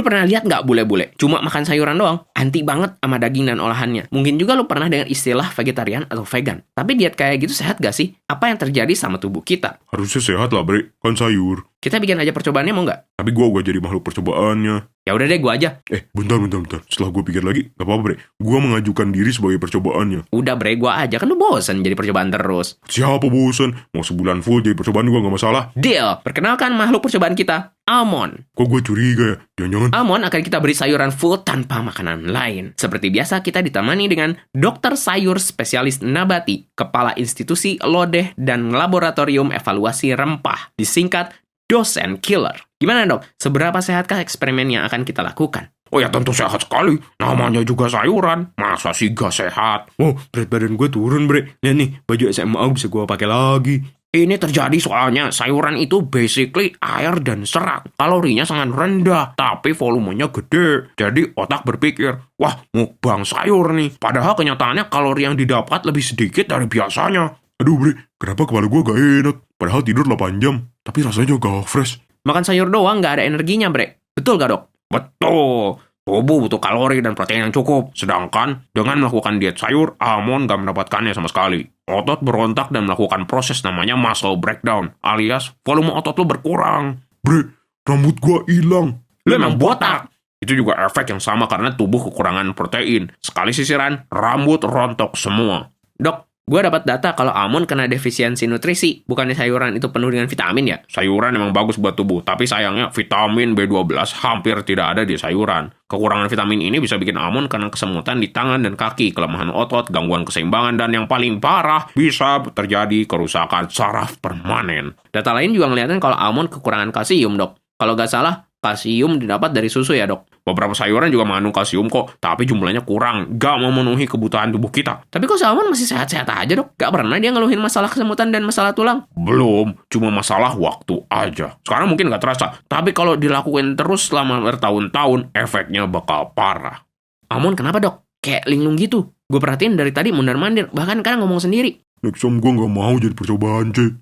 Lu pernah lihat nggak bule-bule? Cuma makan sayuran doang, anti banget sama daging dan olahannya. Mungkin juga lu pernah dengar istilah vegetarian atau vegan. Tapi diet kayak gitu sehat gak sih? Apa yang terjadi sama tubuh kita? Harusnya sehat lah, Bre. Kan sayur. Kita bikin aja percobaannya mau nggak? Tapi gue gak jadi makhluk percobaannya. Ya udah deh, gua aja. Bentar. Setelah gue pikir lagi, gak apa-apa, Bre. Gue mengajukan diri sebagai percobaannya. Udah bre, gua aja. Kan lu bosen jadi percobaan terus. Siapa bosan? Mau sebulan full jadi percobaan juga gak masalah. Deal! Perkenalkan makhluk percobaan kita, almond. Kok gue curiga ya? Jangan-jangan Almond akan kita beri sayuran full tanpa makanan lain. Seperti biasa, kita ditemani dengan dokter sayur spesialis nabati, kepala institusi lodeh dan laboratorium evaluasi rempah, disingkat dosen killer. Gimana dok? Seberapa sehatkah eksperimen yang akan kita lakukan? Oh ya tentu sehat sekali. Namanya juga sayuran. Masa sih gak sehat? Oh, berat badan gue turun, Bre. Nah nih, baju SMA bisa gue pakai lagi. Ini terjadi soalnya sayuran itu basically air dan serat. Kalorinya sangat rendah, tapi volumenya gede. Jadi otak berpikir, wah mukbang sayur nih. Padahal kenyataannya kalori yang didapat lebih sedikit dari biasanya. Aduh, Bre, kenapa kepala gue gak enak? Padahal tidur 8 jam, tapi rasanya gak fresh. Makan sayur doang gak ada energinya, Bre. Betul gak dok? Betul. Tubuh butuh kalori dan protein yang cukup. Sedangkan dengan melakukan diet sayur, almond gak mendapatkannya sama sekali. Otot berontak dan melakukan proses namanya muscle breakdown, alias volume otot lo berkurang. Bre, rambut gua hilang. Lu emang botak. Itu juga efek yang sama karena tubuh kekurangan protein. Sekali sisiran, rambut rontok semua. Dok, gue dapat data kalau almond kena defisiensi nutrisi. Bukannya sayuran itu penuh dengan vitamin ya? Sayuran emang bagus buat tubuh, tapi sayangnya vitamin B12 hampir tidak ada di sayuran. Kekurangan vitamin ini bisa bikin almond kena kesemutan di tangan dan kaki, kelemahan otot, gangguan keseimbangan, dan yang paling parah, bisa terjadi kerusakan saraf permanen. Data lain juga ngeliatin kalau almond kekurangan kalsium, dok. Kalau nggak salah, kalsium didapat dari susu ya, dok. Beberapa sayuran juga mengandung kalsium kok, tapi jumlahnya kurang, gak memenuhi kebutuhan tubuh kita. Tapi kok almond masih sehat-sehat aja, dok? Gak pernah dia ngeluhin masalah kesemutan dan masalah tulang? Belum, cuma masalah waktu aja. Sekarang mungkin gak terasa, tapi kalau dilakukan terus selama bertahun-tahun, efeknya bakal parah. Almond kenapa, dok? Kayak linglung gitu. Gue perhatiin dari tadi mondar-mandir, bahkan kadang ngomong sendiri. Next time gue gak mau jadi percobaan, C.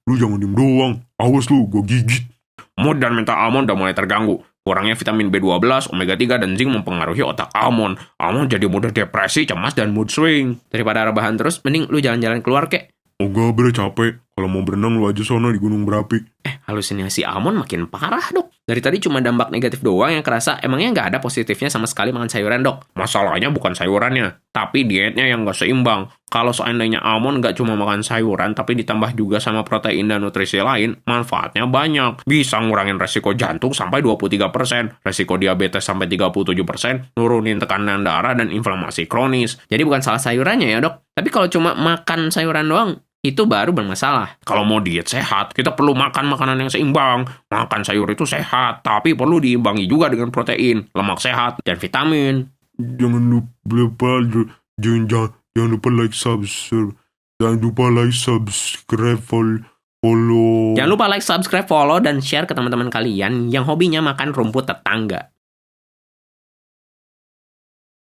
Lu jangan diem doang. Awas lu, gue gigit. Mood dan mental almond udah mulai terganggu. Kurangnya vitamin B12, omega 3, dan zinc mempengaruhi otak almond. Almond jadi mudah depresi, cemas, dan mood swing. Daripada rebahan terus, mending lu jalan-jalan keluar, kek. Enggak, Bre, capek. Kalau mau berenang lu aja sono di gunung berapi. Halusinasi almond makin parah, dok. Dari tadi cuma dampak negatif doang yang kerasa. Emangnya nggak ada positifnya sama sekali makan sayuran, dok? Masalahnya bukan sayurannya, tapi dietnya yang nggak seimbang. Kalau seandainya almond nggak cuma makan sayuran, tapi ditambah juga sama protein dan nutrisi lain, manfaatnya banyak. Bisa ngurangin resiko jantung sampai 23%, resiko diabetes sampai 37%, nurunin tekanan darah dan inflamasi kronis. Jadi bukan salah sayurannya ya, dok? Tapi kalau cuma makan sayuran doang, itu baru bermasalah. Kalau mau diet sehat, kita perlu makan makanan yang seimbang. Makan sayur itu sehat, tapi perlu diimbangi juga dengan protein, lemak sehat, dan vitamin. Jangan lupa like subscribe. Jangan lupa like subscribe follow. Jangan lupa like, subscribe, follow, dan share ke teman-teman kalian yang hobinya makan rumput tetangga.